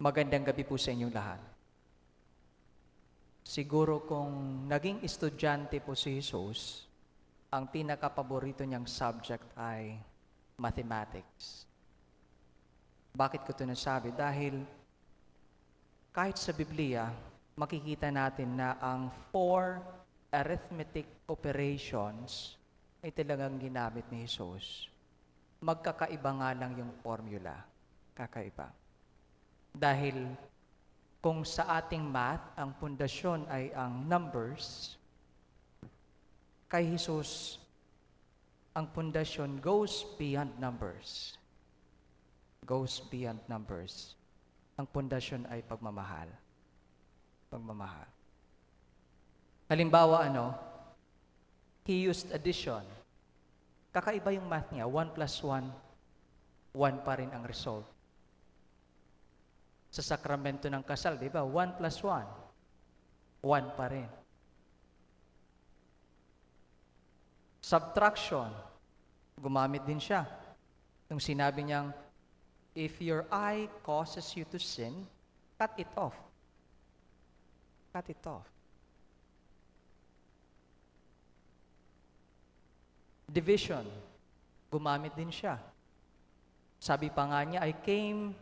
Magandang gabi po sa inyong lahat. Siguro kung naging estudyante po si Jesus, ang pinaka-paborito niyang subject ay mathematics. Bakit ko ito nasabi? Dahil kahit sa Biblia, makikita natin na ang 4 arithmetic operations ay talagang ginamit ni Jesus. Magkakaiba nga lang yung formula. Kakaiba. Dahil kung sa ating math, ang pundasyon ay ang numbers, kay Jesus, ang pundasyon goes beyond numbers. Goes beyond numbers. Ang pundasyon ay pagmamahal. Pagmamahal. Halimbawa, he used addition. Kakaiba yung math niya. 1 plus 1, 1 pa rin ang result. Sa sakramento ng kasal, di ba? 1 plus 1, 1 pa rin. Subtraction, gumamit din siya. Nung sinabi niyang, if your eye causes you to sin, cut it off. Cut it off. Division, gumamit din siya. Sabi pa nga niya, I came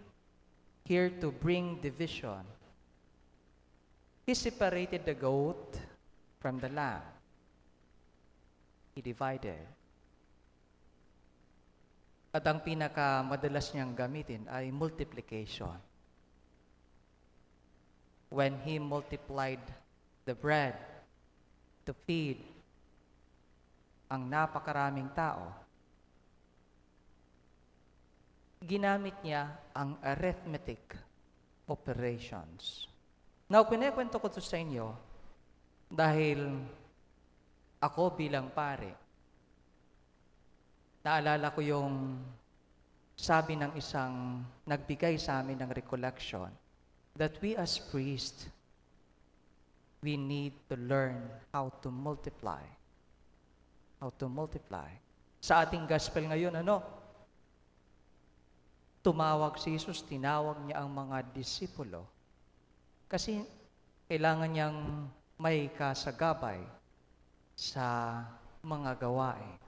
here to bring division. He separated the goat from the lamb. He divided. At ang pinakamadalas niyang gamitin ay multiplication. When he multiplied the bread to feed ang napakaraming tao, ginamit niya ang arithmetic operations. Now, pinakwento ko ito sa inyo dahil ako bilang pare, naalala ko yung sabi ng isang nagbigay sa amin ng recollection that we as priests, we need to learn how to multiply. How to multiply. Sa ating gospel ngayon, tumawag si Jesus, tinawag niya ang mga disipulo. Kasi kailangan niyang may kasagabay sa mga gawain.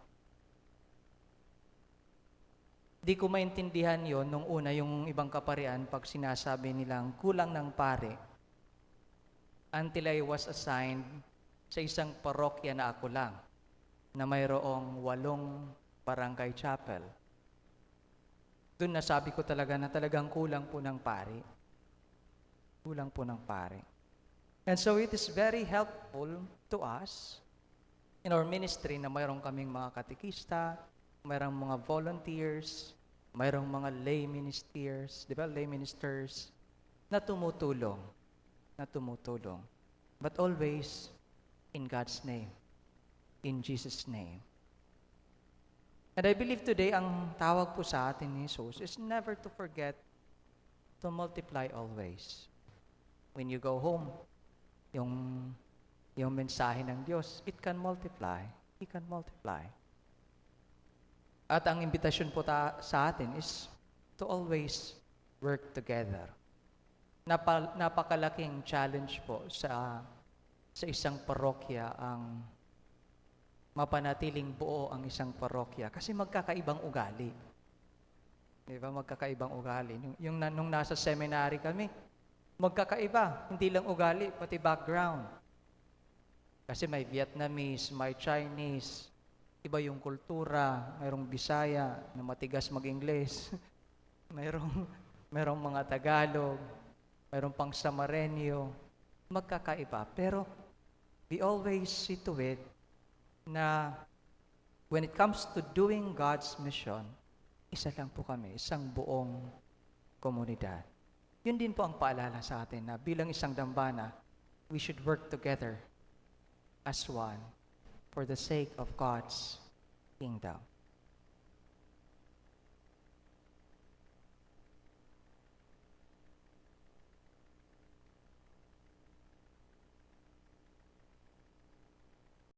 Di ko maintindihan yon nung una yung ibang kaparian pag sinasabi nilang kulang ng pare until I was assigned sa isang parokya na ako lang na mayroong 8 barangay chapel. Doon nasabi ko talaga na talagang kulang po ng pare. Kulang po ng pare. And so it is very helpful to us in our ministry na mayroong kaming mga katekista, mayroong mga volunteers, mayroong mga lay ministers, di ba? Lay ministers na tumutulong. But always in God's name. In Jesus' name. And I believe today, ang tawag po sa atin ni Jesus is never to forget to multiply always. When you go home, yung mensahe ng Diyos, it can multiply. It can multiply. At ang imbitasyon po sa atin is to always work together. Napakalaking challenge po sa isang parokya ang mapanatiling buo ang isang parokya kasi magkakaibang ugali. Di ba? Magkakaibang ugali. Nung nasa seminary kami, magkakaiba. Hindi lang ugali, pati background. Kasi may Vietnamese, may Chinese, iba yung kultura, mayroong Bisaya na matigas mag-Ingles, mayroong mga Tagalog, mayroong pang Samarenyo, magkakaiba. Pero we always see to it na when it comes to doing God's mission, isa lang po kami, isang buong komunidad. Yun din po ang paalala sa atin na bilang isang dambana, we should work together as one for the sake of God's kingdom.